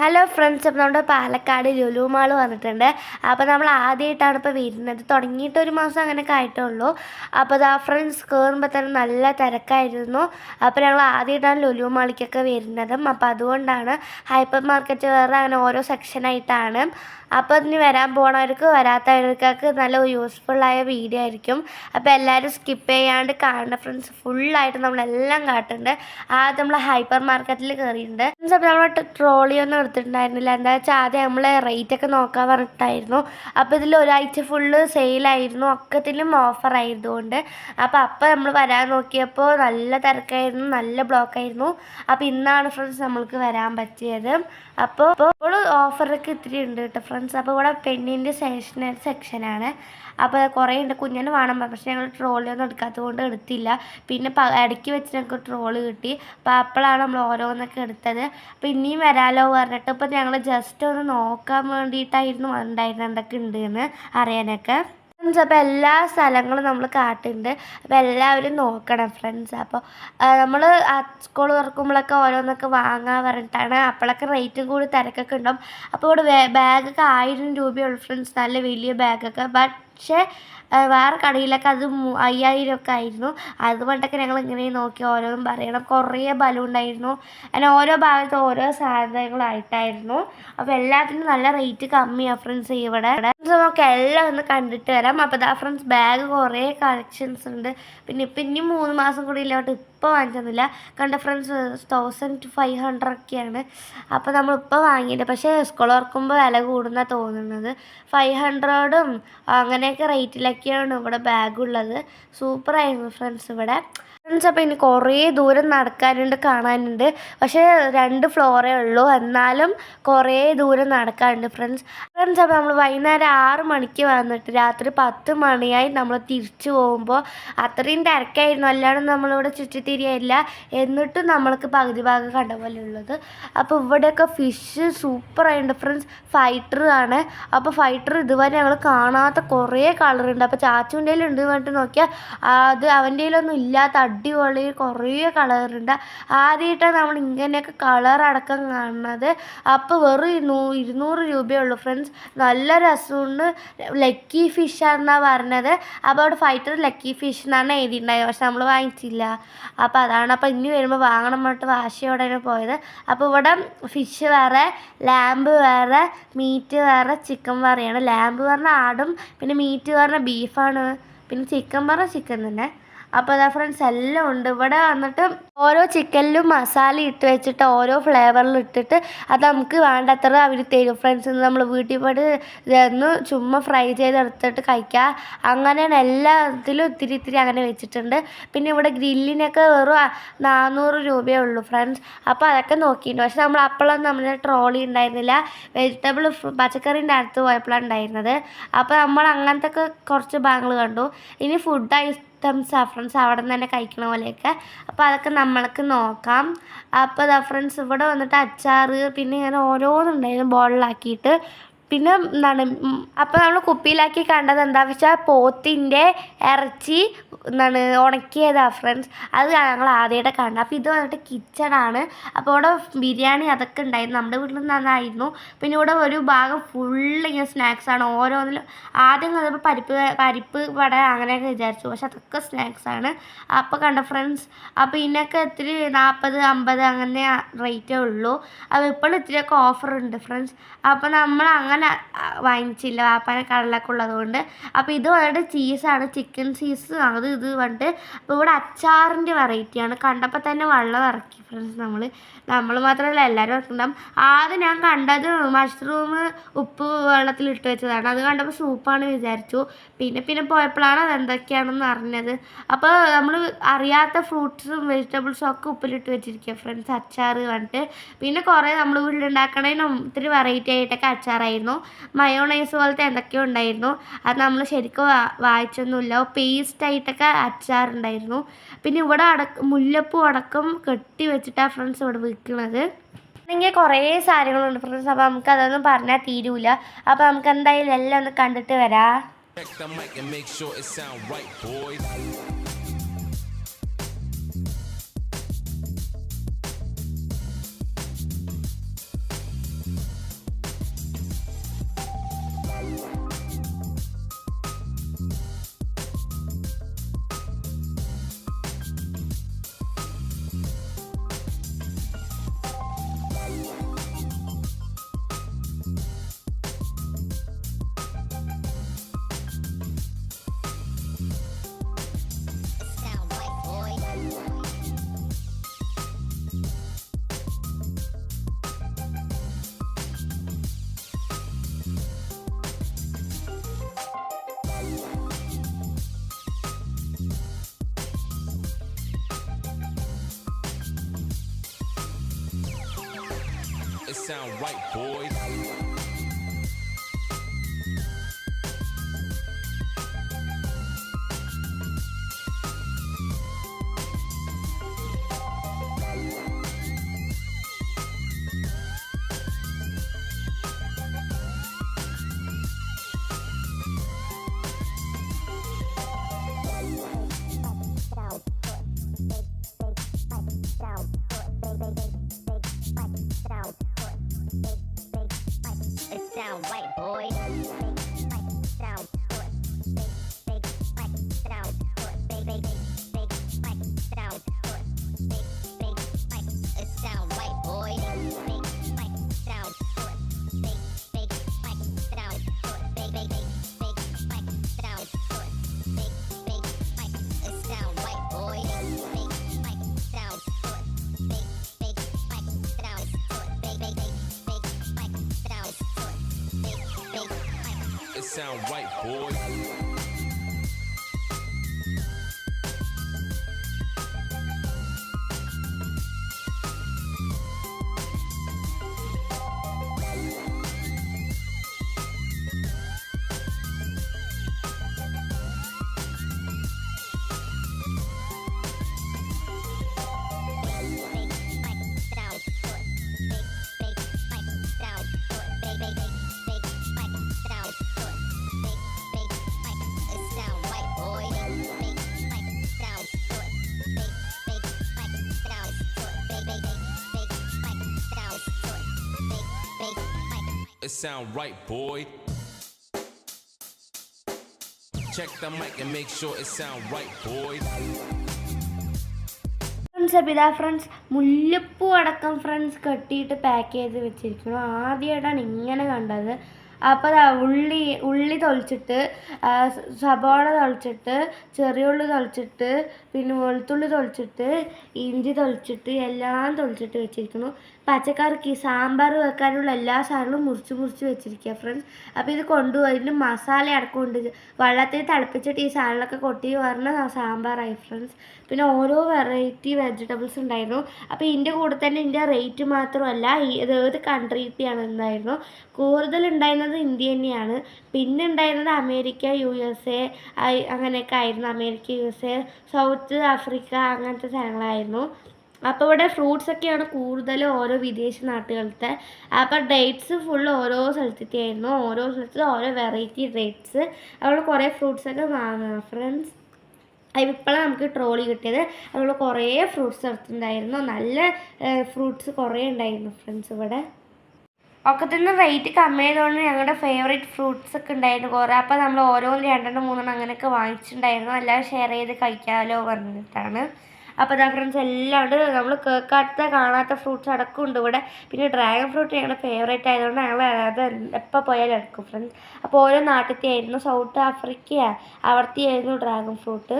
Hello friends, അപ്പോൾ നമ്മുടെ Palakkad Lulu mall വന്നിട്ടുണ്ട്. അപ്പോൾ നമ്മൾ ആദ്യമായിട്ടാണ് ഇപ്പോൾ വരുന്നത്. തുടങ്ങിയിട്ട് ഒരു മാസം അങ്ങനെയൊക്കെ ആയിട്ടുള്ളൂ. അപ്പോൾ അതാ ഫ്രണ്ട്സ് കയറുമ്പോൾ തന്നെ നല്ല തിരക്കായിരുന്നു. അപ്പോൾ ഞങ്ങൾ ആദ്യമായിട്ടാണ് ലുലു മാളിലേക്കൊക്കെ വരുന്നതും. അപ്പോൾ അതുകൊണ്ടാണ് ഹൈപ്പർ മാർക്കറ്റ് വേറെ അങ്ങനെ ഓരോ സെക്ഷനായിട്ടാണ്. അപ്പോൾ അതിന് വരാൻ പോണവർക്ക് വരാത്തവർക്കൊക്കെ നല്ല യൂസ്ഫുള്ളായ വീഡിയോ ആയിരിക്കും. അപ്പോൾ എല്ലാവരും സ്കിപ്പ് ചെയ്യാണ്ട് കാണുന്ന ഫ്രണ്ട്സ്. ഫുള്ളായിട്ട് നമ്മളെല്ലാം കാട്ടുന്നുണ്ട്. ആദ്യം നമ്മൾ ഹൈപ്പർ മാർക്കറ്റിൽ കയറിയിട്ടുണ്ട്. അപ്പോൾ നമ്മൾ ട്രോളിയൊന്നും എടുത്തിട്ടുണ്ടായിരുന്നില്ല. എന്താ വെച്ചാൽ ആദ്യം നമ്മൾ റേറ്റൊക്കെ നോക്കാൻ പറഞ്ഞിട്ടായിരുന്നു. അപ്പോൾ ഇതിൽ ഒരാഴ്ച ഫുള്ള് സെയിലായിരുന്നു, ഒക്കത്തിലും ഓഫറായതുകൊണ്ട്. അപ്പോൾ നമ്മൾ വരാൻ നോക്കിയപ്പോൾ നല്ല തിരക്കായിരുന്നു, നല്ല ബ്ലോക്കായിരുന്നു. അപ്പോൾ ഇന്നാണ് ഫ്രണ്ട്സ് നമ്മൾക്ക് വരാൻ പറ്റിയത്. അപ്പോൾ ഓഫറൊക്കെ ഇത്തിരി ഉണ്ട് കേട്ടോ ഫ്രണ്ട്സ്. അപ്പോൾ ഇവിടെ പെണ്ണിൻ്റെ സെക്ഷനാണ്. അപ്പോൾ കുറേ ഉണ്ട്. കുഞ്ഞിന് വേണം, പക്ഷേ ഞങ്ങൾ ട്രോളിയൊന്നും എടുക്കാത്തത് കൊണ്ട് എടുത്തില്ല. പിന്നെ ഇടയ്ക്ക് വെച്ച് ഞങ്ങൾക്ക് ട്രോള് കിട്ടി. അപ്പോൾ അപ്പോഴാണ് നമ്മൾ ഓരോന്നൊക്കെ എടുത്തത്. അപ്പോൾ ഇനിയും വരാമല്ലോ പറഞ്ഞിട്ട് ഇപ്പോൾ ഞങ്ങൾ ജസ്റ്റ് ഒന്ന് നോക്കാൻ വേണ്ടിയിട്ടായിരുന്നു ഉണ്ടായിരുന്നത് എന്തൊക്കെ ഉണ്ടെന്ന് അറിയാനൊക്കെ. ഫ്രണ്ട്സ്, അപ്പോൾ എല്ലാ സ്ഥലങ്ങളും നമ്മൾ കാട്ടുന്നുണ്ട്. അപ്പോൾ എല്ലാവരും നോക്കണം ഫ്രണ്ട്സ്. അപ്പോൾ നമ്മൾ സ്കൂൾ തുറക്കുമ്പോഴൊക്കെ ഓരോന്നൊക്കെ വാങ്ങാൻ പറഞ്ഞിട്ടാണ്. അപ്പോഴൊക്കെ റേറ്റും കൂടി തിരക്കൊക്കെ ഉണ്ടാവും. അപ്പോൾ ഇവിടെ ബാഗൊക്കെ 1000 രൂപയുള്ളൂ ഫ്രണ്ട്സ്, നല്ല വലിയ ബാഗൊക്കെ. പക്ഷേ വേറെ കടയിലൊക്കെ അത് 5000 ഒക്കെ ആയിരുന്നു. അതുകൊണ്ടൊക്കെ ഞങ്ങൾ ഇങ്ങനെ നോക്കി ഓരോന്നും പറയണം. കുറേ ബലൂൺ ഉണ്ടായിരുന്നു. അങ്ങനെ ഓരോ ഭാഗത്ത് ഓരോ സാധനങ്ങളായിട്ടായിരുന്നു. അപ്പോൾ എല്ലാത്തിനും നല്ല റേറ്റ് കമ്മിയാണ് ഫ്രണ്ട്സ് ഇവിടെ. നമുക്ക് എല്ലാം ഒന്ന് കണ്ടിട്ട് വരാം. അപ്പോൾ ദാ ഫ്രണ്ട്സ് ബാഗ് കുറേ കളക്ഷൻസ് ഉണ്ട്. പിന്നെ ഇനിയും 3 മാസം കൂടി ഇല്ലോട്ട് ഇപ്പോൾ വാങ്ങിച്ചൊന്നുമില്ല. കണ്ട ഫ്രണ്ട്സ് 1500 ഒക്കെയാണ്. അപ്പോൾ നമ്മളിപ്പോൾ വാങ്ങിയില്ല, പക്ഷേ സ്കൂൾ തുറക്കുമ്പോൾ വില കൂടുന്ന തോന്നുന്നത്. 500ഉം അങ്ങനെയൊക്കെ റേറ്റിലൊക്കെയാണ് ഇവിടെ ബാഗുള്ളത്. സൂപ്പറായിരുന്നു ഫ്രണ്ട്സ് ഇവിടെ. ഫ്രണ്ട്സ്, അപ്പോൾ ഇനി കുറേ ദൂരം നടക്കാനുണ്ട്, കാണാനുണ്ട്. പക്ഷേ 2 ഫ്ലോറേ ഉള്ളൂ, എന്നാലും കുറേ ദൂരം നടക്കാനുണ്ട് ഫ്രണ്ട്സ്. അപ്പോൾ നമ്മൾ വൈകുന്നേരം 6 മണിക്ക് വന്നിട്ട് രാത്രി 10 മണിയായി നമ്മൾ തിരിച്ചു പോകുമ്പോൾ അത്രയും തിരക്കായിരുന്നു. അല്ലാണ്ട് നമ്മളിവിടെ ചുറ്റിത്തിരിയില്ല. എന്നിട്ടും നമ്മൾക്ക് പകുതി ഭാഗം കണ്ട പോലെ ഉള്ളത്. അപ്പോൾ ഇവിടെയൊക്കെ ഫിഷ് സൂപ്പറായിട്ടുണ്ട് ഫ്രണ്ട്സ്. ഫൈറ്റർ ആണ്. അപ്പോൾ ഫൈറ്റർ ഇതുവരെ ഞങ്ങൾ കാണാത്ത കുറേ കളറുണ്ട്. അപ്പോൾ ചാച്ചുൻ്റെ ഉണ്ട് പറഞ്ഞിട്ട് നോക്കിയാൽ അത് അവൻ്റെ കയ്യിലൊന്നും ഇല്ലാത്ത അടിപൊളി കുറേ കളറുണ്ട്. ആദ്യമായിട്ടാണ് നമ്മൾ ഇങ്ങനെയൊക്കെ കളറടക്കം കാണുന്നത്. അപ്പോൾ വെറും 200 രൂപയുള്ളൂ ഫ്രണ്ട്സ്. നല്ല രസമുണ്ട്. ലക്കി ഫിഷാണെന്നാണ് പറഞ്ഞത്. അപ്പോൾ അവിടെ ഫൈറ്റർ ലക്കി ഫിഷ് എന്നാണ് എഴുതിയിട്ടുണ്ടായത്. പക്ഷെ നമ്മൾ വാങ്ങിച്ചില്ല. അപ്പോൾ അതാണ്. അപ്പോൾ ഇനി വരുമ്പോൾ വാങ്ങണം പറഞ്ഞിട്ട് വാശിയോടെയാണ് പോയത്. അപ്പോൾ ഇവിടെ ഫിഷ് വേറെ, ലാമ്പ് വേറെ, മീറ്റ് വേറെ, ചിക്കൻ വേറെയാണ്. ലാമ്പ് പറഞ്ഞാൽ ആടും, പിന്നെ മീറ്റ് പറഞ്ഞാൽ ബീഫാണ്, പിന്നെ ചിക്കൻ പറഞ്ഞാൽ ചിക്കൻ തന്നെ. അപ്പോൾ അതാ ഫ്രണ്ട്സ് എല്ലാം ഉണ്ട്. ഇവിടെ വന്നിട്ട് ഓരോ ചിക്കനിലും മസാല ഇട്ട് വെച്ചിട്ട് ഓരോ ഫ്ലേവറിൽ ഇട്ടിട്ട് അത് നമുക്ക് വേണ്ടത്ര അവർ തരും ഫ്രണ്ട്സ്. നമ്മൾ വീട്ടിൽ പോയിട്ട് ഇതൊന്ന് ചുമ്മാ ഫ്രൈ ചെയ്തെടുത്തിട്ട് കഴിക്കുക. അങ്ങനെയാണ് എല്ലാത്തിലും ഇത്തിരി അങ്ങനെ വെച്ചിട്ടുണ്ട്. പിന്നെ ഇവിടെ ഗ്രില്ലിനൊക്കെ വെറും 400 രൂപയേ ഉള്ളൂ ഫ്രണ്ട്സ്. അപ്പോൾ അതൊക്കെ നോക്കിയിട്ടുണ്ട്. പക്ഷെ നമ്മൾ അപ്പോഴൊന്നും നമ്മുടെ ട്രോളി ഉണ്ടായിരുന്നില്ല. വെജിറ്റബിൾ പച്ചക്കറീൻ്റെ അടുത്ത് പോയപ്പോഴാണ് ഉണ്ടായിരുന്നത്. അപ്പോൾ നമ്മൾ അങ്ങനത്തെ ഒക്കെ കുറച്ച് ഭാഗങ്ങൾ കണ്ടു. ഇനി ഫുഡ് ഐറ്റംസാണ് ഫ്രണ്ട്സ്, അവിടെ നിന്ന് തന്നെ കഴിക്കണ പോലെയൊക്കെ. അപ്പോൾ അതൊക്കെ നമ്മൾക്ക് നോക്കാം. അപ്പോൾ അതാ ഫ്രണ്ട്സ് ഇവിടെ വന്നിട്ട് അച്ചാർ, പിന്നെ ഇങ്ങനെ ഓരോന്നുണ്ടായിരുന്നു ബോളിലാക്കിയിട്ട്. പിന്നെ എന്താണ്, അപ്പോൾ നമ്മൾ കുപ്പിയിലാക്കി കണ്ടത് എന്താണെന്ന് വെച്ചാൽ പോത്തിൻ്റെ ഇറച്ചി ഉണക്കിയതാണ് ഫ്രണ്ട്സ്. അത് ഞങ്ങൾ ആദ്യമായിട്ട് കണ്ടത്. അപ്പോൾ ഇത് വന്നിട്ട് കിച്ചണാണ്. അപ്പോൾ ഇവിടെ ബിരിയാണി അതൊക്കെ ഉണ്ടായിരുന്നു. നമ്മുടെ വീട്ടിൽ നന്നായിരുന്നു. പിന്നെ ഇവിടെ ഒരു ഭാഗം ഫുള്ള് ഇങ്ങനെ സ്നാക്സാണ്. ഓരോന്നിലും ആദ്യം കണ്ടപ്പോൾ പരിപ്പ് വട അങ്ങനെയൊക്കെ വിചാരിച്ചു, പക്ഷെ അതൊക്കെ സ്നാക്സാണ്. അപ്പോൾ കണ്ട ഫ്രണ്ട്സ്. അപ്പോൾ ഇതിനൊക്കെ ഇത്തിരി 40, 50 അങ്ങനെ റേറ്റേ ഉള്ളൂ. അപ്പോൾ ഇപ്പോഴും ഇത്തിരിയൊക്കെ ഓഫർ ഉണ്ട് ഫ്രണ്ട്സ്. അപ്പോൾ നമ്മൾ അങ്ങനെ വാങ്ങിച്ചില്ല, വാപ്പാനെ കടലൊക്കെ ഉള്ളതുകൊണ്ട്. അപ്പോൾ ഇത് വന്നിട്ട് ചീസാണ്, ചിക്കൻ ചീസ് അത് ഇത് വന്നിട്ട്. അപ്പോൾ ഇവിടെ അച്ചാറിൻ്റെ വെറൈറ്റിയാണ്. കണ്ടപ്പോൾ തന്നെ വെള്ളം ഇറക്കി ഫ്രണ്ട്സ്. നമ്മൾ മാത്രമല്ല എല്ലാവരും ഇറക്കുണ്ടാവും. ആദ്യം ഞാൻ കണ്ടത് മഷ്റൂം ഉപ്പ് വെള്ളത്തിലിട്ട് വെച്ചതാണ്. അത് കണ്ടപ്പോൾ സൂപ്പാണ് വിചാരിച്ചു. പിന്നെ പോയപ്പോഴാണ് അതെന്തൊക്കെയാണെന്ന് അറിഞ്ഞത്. അപ്പോൾ നമ്മൾ അറിയാത്ത ഫ്രൂട്ട്സും വെജിറ്റബിൾസും ഒക്കെ ഉപ്പിലിട്ട് വെച്ചിരിക്കുക ഫ്രണ്ട്സ്, അച്ചാർ വന്നിട്ട്. പിന്നെ കുറേ നമ്മൾ വീട്ടിലുണ്ടാക്കണതിനും ഇത്തിരി വെറൈറ്റി ആയിട്ടൊക്കെ അച്ചാറായിരുന്നു. മയോണൈസ് പോലത്തെ എന്തൊക്കെയോ ഉണ്ടായിരുന്നു. അത് നമ്മൾ ശരിക്കും വായിച്ചൊന്നുമില്ല. പേസ്റ്റായിട്ടൊക്കെ അച്ചാറുണ്ടായിരുന്നു. പിന്നെ ഇവിടെ മുല്ലപ്പൂ അടക്കം കെട്ടി വെച്ചിട്ടാണ് ഫ്രണ്ട്സ് ഇവിടെ വിൽക്കുന്നത്. ഇങ്ങനെ കുറേ സാധനങ്ങളുണ്ട് ഫ്രണ്ട്സ്. അപ്പോൾ നമുക്ക് അതൊന്നും പറഞ്ഞാൽ തീരൂല. അപ്പോൾ നമുക്ക് എന്തായാലും എല്ലാം ഒന്ന് കണ്ടിട്ട് വരാം. sound right, boys. It sound right, boys. It sound right, boy. Check the mic and make sure it sound right, boys. Friends മുല്ലപ്പൂ അടക്കം ഫ്രണ്ട്സ് കെട്ടിയിട്ട് പാക്ക് ചെയ്ത് വെച്ചിരിക്കുന്നു. ആദ്യമായിട്ടാണ് ഇങ്ങനെ കണ്ടത്. അപ്പോൾ ഉള്ളി തൊളിച്ചിട്ട്, സബോള തൊളിച്ചിട്ട്, ചെറിയ ഉള്ളി തൊളിച്ചിട്ട്, പിന്നെ വെളുത്തുള്ളി തൊളിച്ചിട്ട്, ഇഞ്ചി തൊളിച്ചിട്ട്, എല്ലാം തൊളിച്ചിട്ട് വെച്ചിരിക്കുന്നു. പച്ചക്കറിക്ക് സാമ്പാർ വെക്കാനുള്ള എല്ലാ സാധനങ്ങളും മുറിച്ച് വെച്ചിരിക്കുക ഫ്രണ്ട്സ്. അപ്പോൾ ഇത് കൊണ്ടുപോയി ഇതിന് മസാല അടക്കമുണ്ട്. വെള്ളത്തിൽ തിളപ്പിച്ചിട്ട് ഈ സാധനങ്ങളൊക്കെ കൊട്ടി പറഞ്ഞ സാമ്പാറായി ഫ്രണ്ട്സ്. പിന്നെ ഓരോ വെറൈറ്റി വെജിറ്റബിൾസ് ഉണ്ടായിരുന്നു. അപ്പോൾ ഇതിൻ്റെ കൂടെ തന്നെ ഇതിൻ്റെ റേറ്റ് മാത്രമല്ല ഏത് കൺട്രീത്തെയാണ് ഉണ്ടായിരുന്നു. കൂടുതലുണ്ടായിരുന്നത് ഇന്ത്യ തന്നെയാണ്. പിന്നെ ഉണ്ടായിരുന്നത് അമേരിക്ക, USA അങ്ങനെയൊക്കെ ആയിരുന്നു. അമേരിക്ക, USA, സൗത്ത് ആഫ്രിക്ക അങ്ങനത്തെ സ്ഥലങ്ങളായിരുന്നു. അപ്പോൾ ഇവിടെ ഫ്രൂട്ട്സൊക്കെയാണ് കൂടുതലും ഓരോ വിദേശ നാട്ടുകളിലത്തെ. അപ്പോൾ ഡേറ്റ്സ് ഫുള്ള് ഓരോ സ്ഥലത്തേക്ക് ആയിരുന്നു. ഓരോ സ്ഥലത്തും ഓരോ വെറൈറ്റി ഡേറ്റ്സ്. അവിടെ കുറേ ഫ്രൂട്ട്സൊക്കെ വാങ്ങാം ഫ്രണ്ട്സ്. ഇപ്പോഴാണ് നമുക്ക് ട്രോളി കിട്ടിയത്. അതുകൊണ്ട് കുറേ ഫ്രൂട്ട്സ് എടുത്തിട്ടുണ്ടായിരുന്നു. നല്ല ഫ്രൂട്ട്സ് കുറേ ഉണ്ടായിരുന്നു ഫ്രണ്ട്സ് ഇവിടെ. ഒക്കെ തന്നെ റേറ്റ് കമ്മിയായതുകൊണ്ട് ഞങ്ങളുടെ ഫേവറേറ്റ് ഫ്രൂട്ട്സ് ഒക്കെ ഉണ്ടായിരുന്നു കുറേ. അപ്പോൾ നമ്മൾ ഓരോന്ന് 2 3 അങ്ങനെയൊക്കെ വാങ്ങിച്ചിട്ടുണ്ടായിരുന്നു. എല്ലാം ഷെയർ ചെയ്ത് കഴിക്കാമല്ലോ പറഞ്ഞിട്ടാണ്. അപ്പോൾ അതാ ഫ്രണ്ട്സ് എല്ലാം ഉണ്ട്. നമ്മൾ കേൾക്കാത്ത കാണാത്ത ഫ്രൂട്ട്സ് അടക്കമുണ്ട് ഇവിടെ. പിന്നെ ഡ്രാഗൺ ഫ്രൂട്ട് ഞങ്ങളുടെ ഫേവറേറ്റ് ആയതുകൊണ്ട് ഞങ്ങൾ അത് എപ്പോൾ പോയാലും എടുക്കും ഫ്രണ്ട്സ്. അപ്പോൾ ഓരോ നാട്ടിലത്തെ ആയിരുന്നു. സൗത്ത് ആഫ്രിക്ക അവിടുത്തെ ആയിരുന്നു dragon fruit.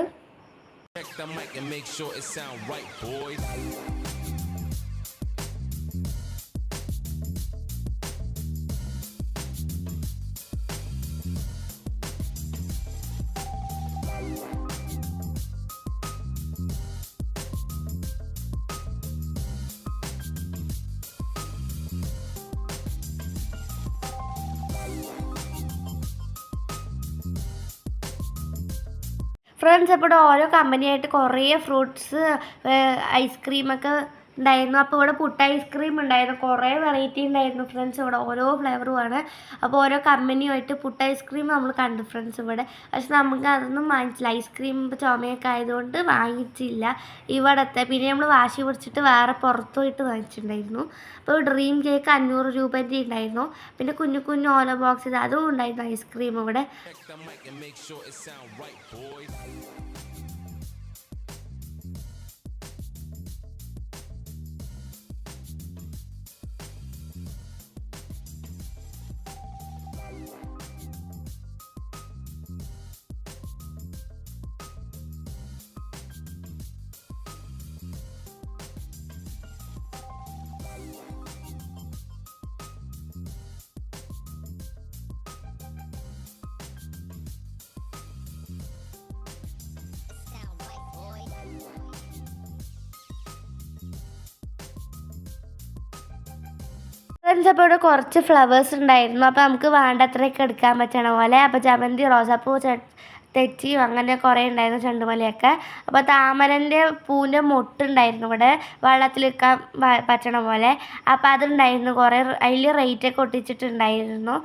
Check the mic and make sure it sound right, boys. Friends ഇപ്പോൾ ഓരോ കമ്പനിയായിട്ട് കുറേ ഫ്രൂട്ട്സ് ഐസ്ക്രീമൊക്കെ ഉണ്ടായിരുന്നു. അപ്പോൾ ഇവിടെ പുട്ട് ഐസ്ക്രീം ഉണ്ടായിരുന്നു. കുറേ വെറൈറ്റി ഉണ്ടായിരുന്നു ഫ്രണ്ട്സ്. ഇവിടെ ഓരോ ഫ്ലേവറുമാണ്. അപ്പോൾ ഓരോ കമ്പനിയുമായിട്ട് പുട്ട് ഐസ്ക്രീം നമ്മൾ കണ്ടു ഫ്രണ്ട്സ് ഇവിടെ. പക്ഷെ നമുക്ക് അതൊന്നും വാങ്ങിച്ചില്ല. ഐസ്ക്രീം ചുമയൊക്കെ ആയതുകൊണ്ട് വാങ്ങിച്ചില്ല ഇവിടത്തെ. പിന്നെ നമ്മൾ വാശി പിടിച്ചിട്ട് വേറെ പുറത്ത് പോയിട്ട് വാങ്ങിച്ചിട്ടുണ്ടായിരുന്നു. അപ്പോൾ ഡ്രീം കേക്ക് 500 രൂപേൻ്റെ ഉണ്ടായിരുന്നു. പിന്നെ കുഞ്ഞു ഓലോ ബോക്സ് അതും ഉണ്ടായിരുന്നു ഐസ്ക്രീം ഇവിടെ. ഫ്രണ്ട്സ് അപ്പോൾ ഇവിടെ കുറച്ച് ഫ്ലവേഴ്സ് ഉണ്ടായിരുന്നു. അപ്പോൾ നമുക്ക് വേണ്ടത്രയൊക്കെ എടുക്കാൻ പറ്റണ പോലെ. അപ്പോൾ ജമന്തി, റോസാപ്പൂ, തെച്ചിയും അങ്ങനെ കുറേ ഉണ്ടായിരുന്നു, ചെണ്ടുമല്ലിയൊക്കെ. അപ്പോൾ താമരൻ്റെ പൂവിൻ്റെ മൊട്ടുണ്ടായിരുന്നു ഇവിടെ വെള്ളത്തിലെടുക്കാൻ പറ്റണ പോലെ. അപ്പോൾ അതുണ്ടായിരുന്നു കുറേ. അതിൽ റേറ്റൊക്കെ ഒട്ടിച്ചിട്ടുണ്ടായിരുന്നു.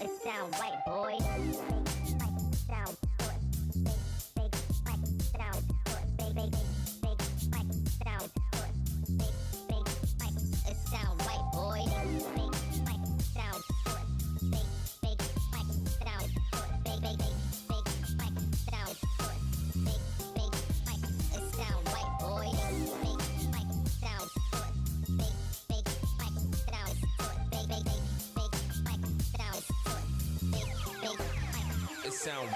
It sound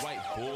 right, boy.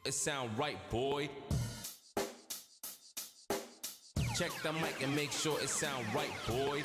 It sound right, boy. Check the mic and make sure it sound right, boy.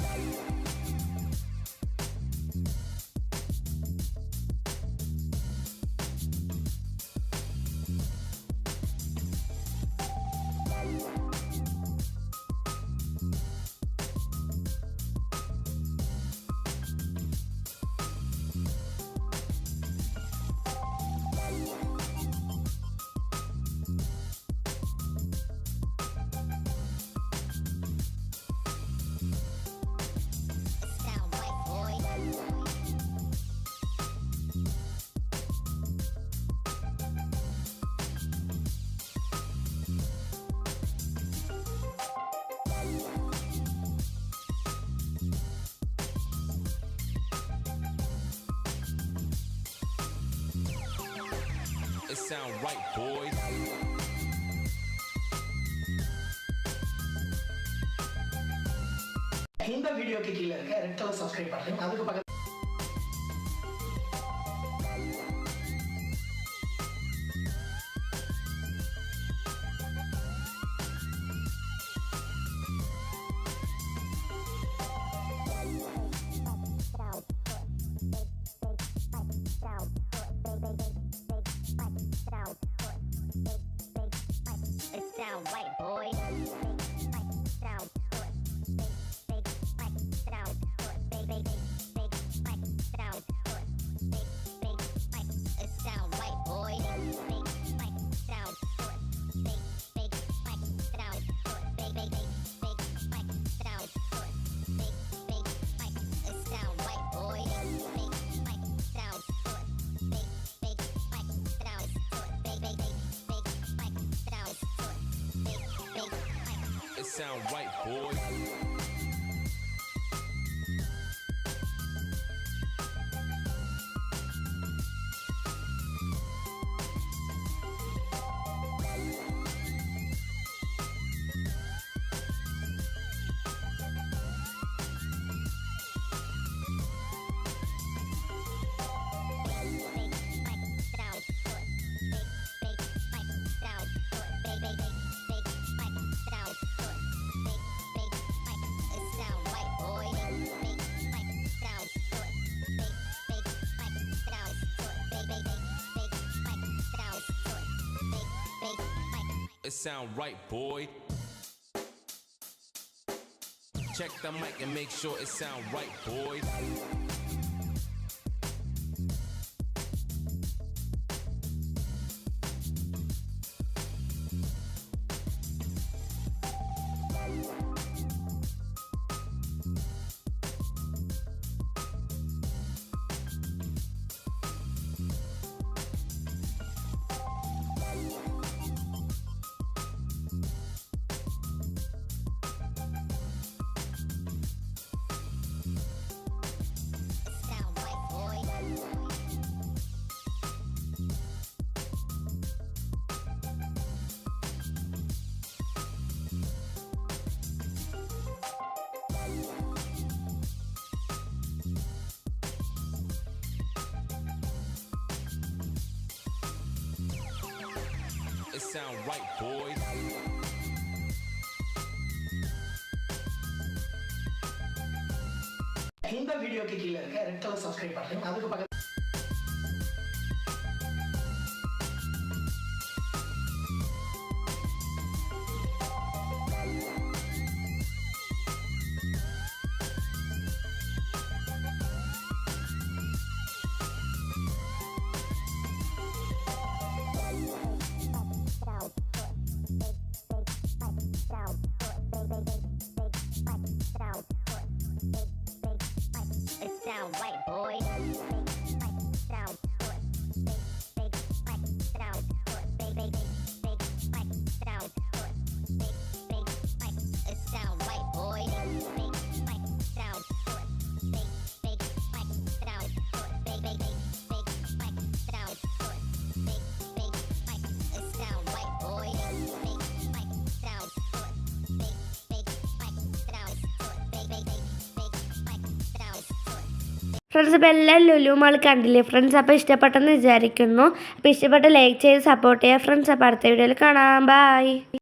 It sound right, boy. இந்த வீடியோக்கு கீழே இருக்க ரெட் கலர் சப்ஸ்கிரைப் பண்ணுங்க. அதுக்கு பக்கத்துல White boy. It sound right, boy. It sound right, boy. Check the mic and make sure it sound right, boy. it sound right, boys. இந்த வீடியோக்கு கீழே இருக்க ரெட் கலர் சப்ஸ்கிரைப் பட்டன் அதுக்கு பக்கத்துல It sound right, boys. Sound good. Big fight. Sound good. Big fight. Sound good. Big fight. It sound right, boys. Big fight. Sound good. Big fight. Sound good. Big fight. Sound good. Big fight. It sound right, boys. Big fight. Sound good. Big fight. Sound good. Big fight. Sound good. Friends അപ്പോൾ എല്ലാം Lulu mall കണ്ടില്ലേ friends. അപ്പോൾ ഇഷ്ടപ്പെട്ടെന്ന് വിചാരിക്കുന്നു. അപ്പോൾ ഇഷ്ടപ്പെട്ട like ചെയ്ത് support ചെയ്യുക ഫ്രണ്ട്സ്. അപ്പോൾ അടുത്ത വീഡിയോയിൽ കാണാം. ബൈ.